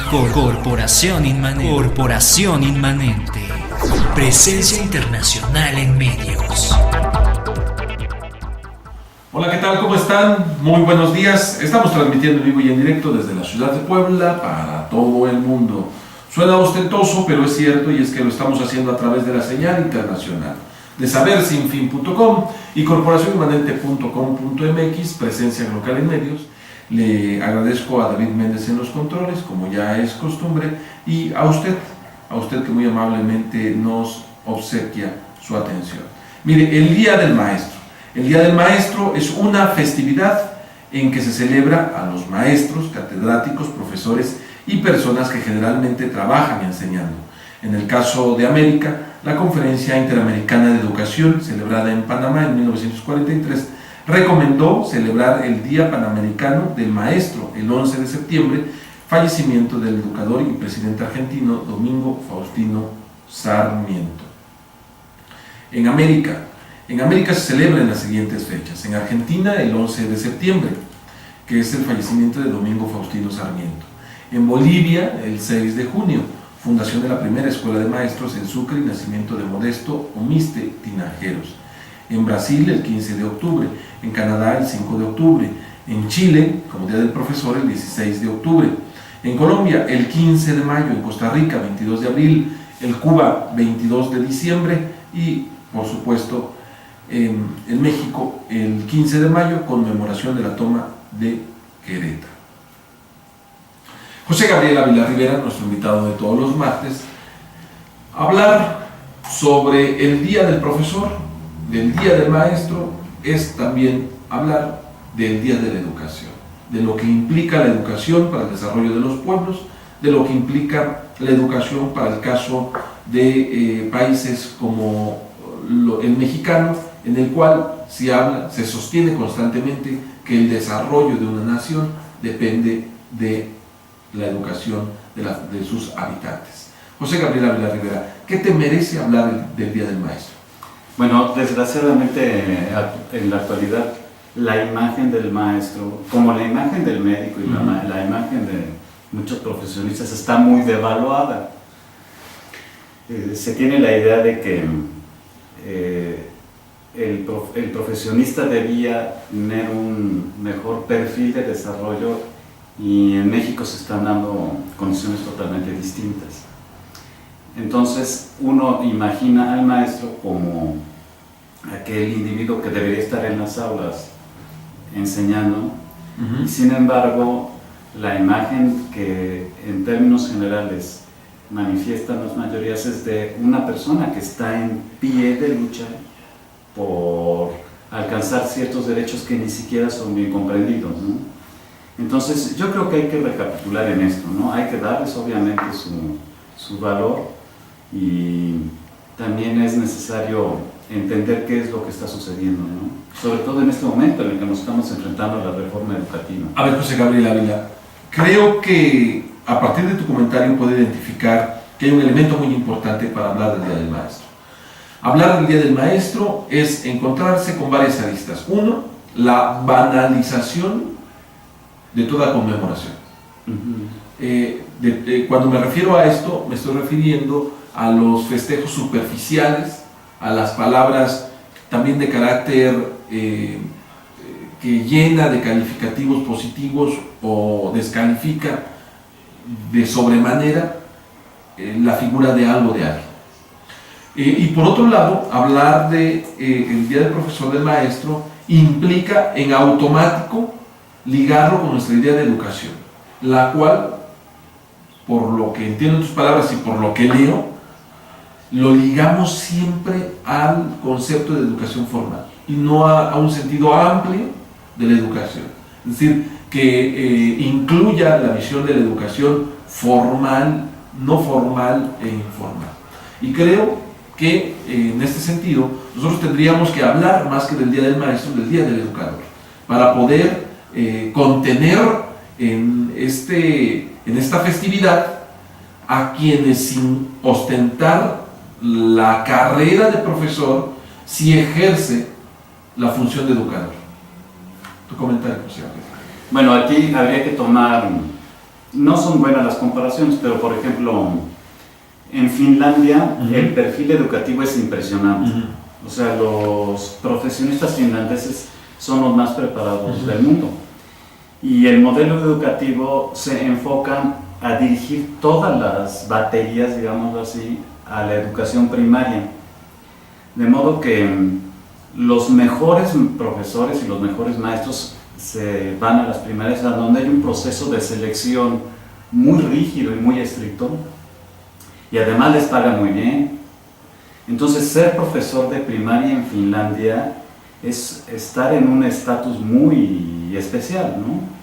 Corporación Inmanente. Presencia internacional en medios. Hola, ¿qué tal? ¿Cómo están? Muy buenos días. Estamos transmitiendo en vivo y en directo desde la ciudad de Puebla para todo el mundo. Suena ostentoso, pero es cierto, y es que lo estamos haciendo a través de la señal internacional de sabersinfin.com y corporacioninmanente.com.mx, presencia local en medios. Le agradezco a David Méndez en los controles, como ya es costumbre, y a usted que muy amablemente nos obsequia su atención. Mire, el Día del Maestro. El Día del Maestro es una festividad en que se celebra a los maestros, catedráticos, profesores y personas que generalmente trabajan enseñando. En el caso de América, la Conferencia Interamericana de Educación, celebrada en Panamá en 1943, recomendó celebrar el Día Panamericano del Maestro el 11 de septiembre, fallecimiento del educador y presidente argentino Domingo Faustino Sarmiento. En América se celebra en las siguientes fechas. En Argentina, el 11 de septiembre, que es el fallecimiento de Domingo Faustino Sarmiento. En Bolivia, el 6 de junio, fundación de la primera escuela de maestros en Sucre y nacimiento de Modesto Omiste Tinajeros. En Brasil, el 15 de octubre. En Canadá, el 5 de octubre. En Chile, como Día del Profesor, el 16 de octubre. En Colombia, el 15 de mayo. En Costa Rica, 22 de abril. En Cuba, 22 de diciembre. Y, por supuesto, en México, el 15 de mayo, conmemoración de la toma de Querétaro. José Gabriel Ávila Rivera, nuestro invitado de todos los martes, hablar sobre el Día del Profesor, del Día del Maestro, es también hablar del Día de la Educación, de lo que implica la educación para el desarrollo de los pueblos, de lo que implica la educación para el caso de países como el mexicano, en el cual se sostiene constantemente que el desarrollo de una nación depende de la educación de sus habitantes. José Gabriel Ávila Rivera, ¿qué te merece hablar del Día del Maestro? Bueno, desgraciadamente en la actualidad la imagen del maestro, como la imagen del médico y la imagen de muchos profesionistas está muy devaluada. Se tiene la idea de que el profesionista debía tener un mejor perfil de desarrollo y en México se están dando condiciones totalmente distintas. Entonces uno imagina al maestro como aquel individuo que debería estar en las aulas enseñando, y sin embargo la imagen que en términos generales manifiestan las mayorías es de una persona que está en pie de lucha por alcanzar ciertos derechos que ni siquiera son bien comprendidos, ¿no? Entonces yo creo que hay que recapitular en esto, ¿no? Hay que darles obviamente su valor, y también es necesario entender qué es lo que está sucediendo, ¿no? Sobre todo en este momento en el que nos estamos enfrentando a la reforma educativa. A ver, José Gabriel Ávila, creo que a partir de tu comentario puedo identificar que hay un elemento muy importante para hablar del Día del Maestro. Hablar del Día del Maestro es encontrarse con varias aristas. Uno, la banalización de toda conmemoración. Cuando me refiero a esto, me estoy refiriendo a los festejos superficiales, a las palabras también de carácter que llena de calificativos positivos o descalifica de sobremanera la figura de algo de alguien. Y por otro lado, hablar de el Día del Profesor, del Maestro, implica en automático ligarlo con nuestra idea de educación, la cual, por lo que entiendo en tus palabras y por lo que leo, lo ligamos siempre al concepto de educación formal y no a un sentido amplio de la educación. Es decir, que incluya la visión de la educación formal, no formal e informal. Y creo que en este sentido nosotros tendríamos que hablar más que del Día del Maestro, del Día del Educador, para poder contener en esta festividad a quienes, sin ostentar la carrera de profesor, sí ejerce la función de educador. Tu comentario, José. Bueno, aquí habría que tomar no son buenas las comparaciones, pero por ejemplo, en Finlandia el perfil educativo es impresionante. O sea, los profesionistas finlandeses son los más preparados del mundo. Y el modelo educativo se enfoca a dirigir todas las baterías, digámoslo así, a la educación primaria. De modo que los mejores profesores y los mejores maestros se van a las primarias, a donde hay un proceso de selección muy rígido y muy estricto, y además les pagan muy bien. Entonces, ser profesor de primaria en Finlandia es estar en un estatus muy especial, ¿no?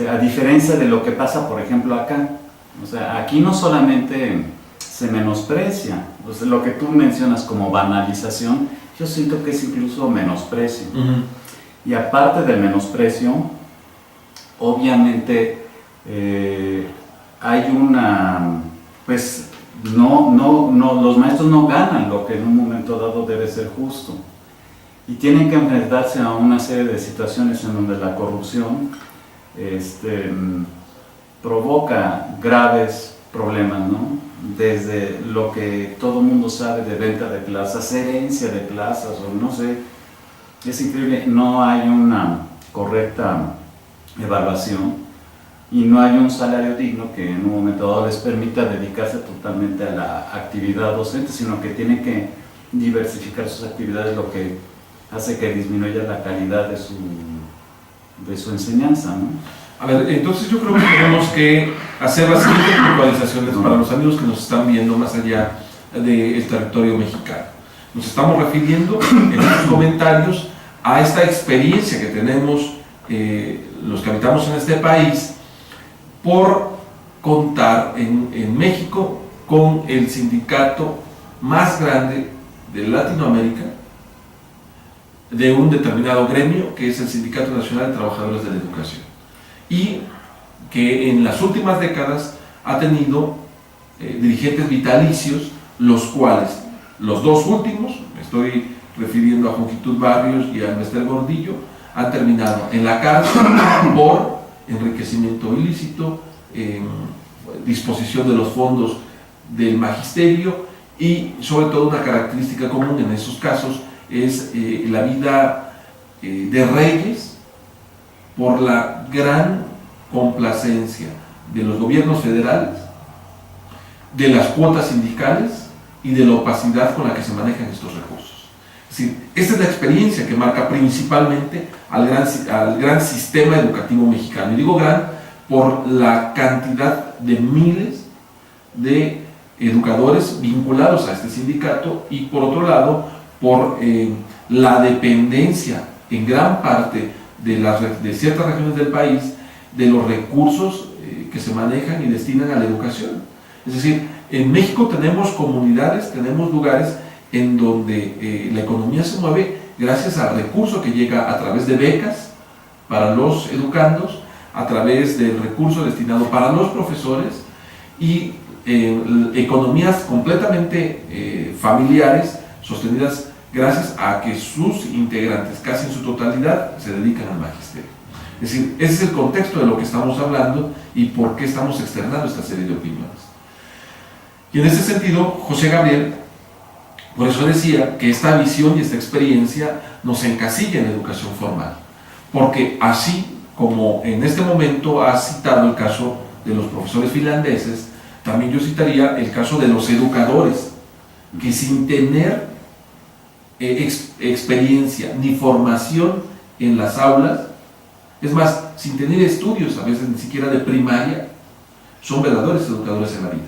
A diferencia de lo que pasa, por ejemplo, acá. O sea, aquí no solamente se menosprecia, o sea, lo que tú mencionas como banalización, yo siento que es incluso menosprecio. Y aparte del menosprecio, obviamente hay una, pues, los maestros no ganan lo que en un momento dado debe ser justo. Y tienen que enfrentarse a una serie de situaciones en donde la corrupción provoca graves problemas, ¿no? Desde lo que todo el mundo sabe de venta de plazas, herencia de plazas, o no sé, es increíble, no hay una correcta evaluación y no hay un salario digno que en un momento dado les permita dedicarse totalmente a la actividad docente, sino que tienen que diversificar sus actividades, lo que hace que disminuya la calidad de su enseñanza, ¿no? A ver, entonces yo creo que tenemos que hacer las siguientes puntualizaciones para los amigos que nos están viendo más allá del territorio mexicano. Nos estamos refiriendo en estos comentarios a esta experiencia que tenemos los que habitamos en este país por contar en México con el sindicato más grande de Latinoamérica de un determinado gremio, que es el Sindicato Nacional de Trabajadores de la Educación, y que en las últimas décadas ha tenido dirigentes vitalicios, los cuales, los dos últimos, me estoy refiriendo a Jongitud Barrios y a Mester Gordillo, han terminado en la cárcel por enriquecimiento ilícito, disposición de los fondos del magisterio, y sobre todo una característica común en esos casos es la vida de reyes por la gran complacencia de los gobiernos federales, de las cuotas sindicales y de la opacidad con la que se manejan estos recursos. Es decir, esta es la experiencia que marca principalmente al gran sistema educativo mexicano. Y digo gran por la cantidad de miles de educadores vinculados a este sindicato, y por otro lado por la dependencia en gran parte de ciertas regiones del país de los recursos que se manejan y destinan a la educación. Es decir, en México tenemos comunidades, tenemos lugares en donde la economía se mueve gracias al recurso que llega a través de becas para los educandos, a través del recurso destinado para los profesores, y economías completamente familiares, sostenidas gracias a que sus integrantes, casi en su totalidad, se dedican al magisterio. Es decir, ese es el contexto de lo que estamos hablando y por qué estamos externando esta serie de opiniones. Y en ese sentido, José Gabriel, por eso decía que esta visión y esta experiencia nos encasilla en la educación formal, porque así como en este momento ha citado el caso de los profesores finlandeses, también yo citaría el caso de los educadores, que sin tener experiencia ni formación en las aulas, es más, sin tener estudios a veces ni siquiera de primaria, son verdaderos educadores en la vida.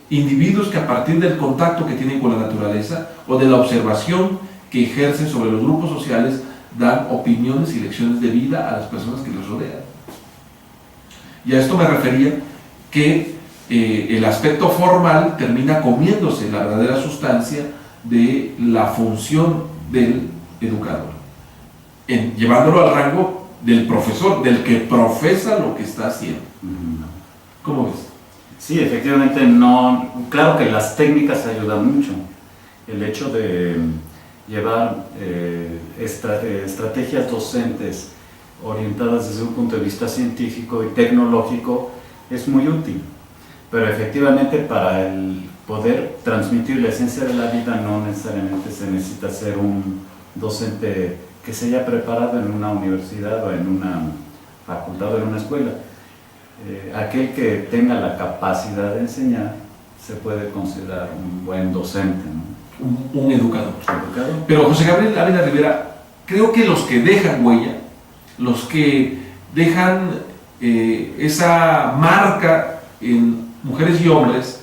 Individuos que a partir del contacto que tienen con la naturaleza o de la observación que ejercen sobre los grupos sociales, dan opiniones y lecciones de vida a las personas que los rodean. Y a esto me refería que el aspecto formal termina comiéndose la verdadera sustancia de la función del educador, llevándolo al rango del profesor, del que profesa lo que está haciendo. ¿Cómo ves? Sí, efectivamente, no, claro que las técnicas ayudan mucho. El hecho de llevar estrategias docentes orientadas desde un punto de vista científico y tecnológico es muy útil. Pero efectivamente para el poder transmitir la esencia de la vida no necesariamente se necesita ser un docente que se haya preparado en una universidad o en una facultad o en una escuela. Aquel que tenga la capacidad de enseñar se puede considerar un buen docente, ¿no? Un educador. ¿Educador? Pero José Gabriel Ávila Rivera, creo que los que dejan huella, los que dejan esa marca en mujeres y hombres,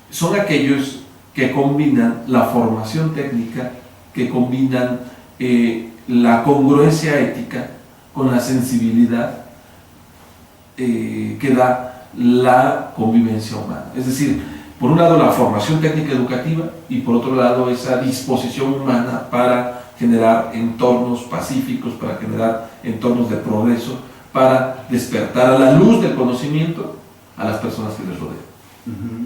son aquellos que combinan la formación técnica, que combinan la congruencia ética con la sensibilidad que da la convivencia humana. Es decir, por un lado la formación técnica educativa y por otro lado esa disposición humana para generar entornos pacíficos, para generar entornos de progreso, para despertar a la luz del conocimiento a las personas que les rodean. Uh-huh.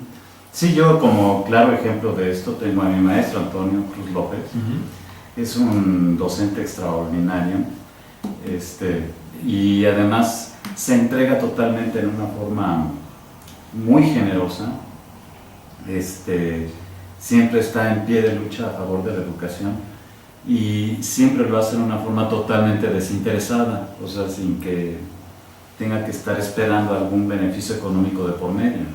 Sí, yo como claro ejemplo de esto tengo a mi maestro Antonio Cruz López. Uh-huh. Es un docente extraordinario, y además se entrega totalmente en una forma muy generosa. Siempre está en pie de lucha a favor de la educación y siempre lo hace de una forma totalmente desinteresada, o sea, sin que tenga que estar esperando algún beneficio económico de por medio.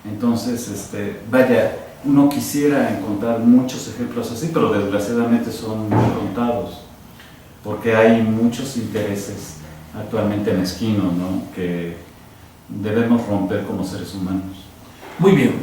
Entonces, vaya, uno quisiera encontrar muchos ejemplos así, pero desgraciadamente son muy contados, porque hay muchos intereses actualmente mezquinos, ¿no?, que debemos romper como seres humanos. Muy bien,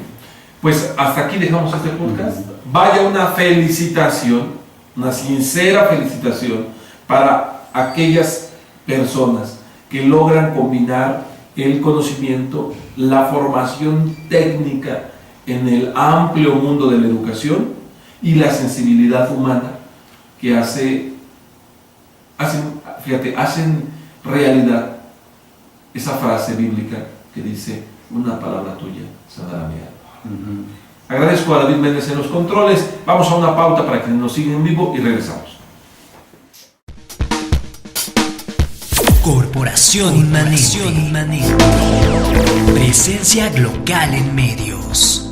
pues hasta aquí dejamos este podcast. Vaya una felicitación, una sincera felicitación para aquellas personas que logran combinar el conocimiento, la formación técnica en el amplio mundo de la educación y la sensibilidad humana que hacen realidad esa frase bíblica que dice: una palabra tuya sanará mi alma. Uh-huh. Agradezco a David Méndez en los controles. Vamos a una pauta para quienes nos siguen en vivo y regresamos. Corporación Inmanente. Presencia local en medios.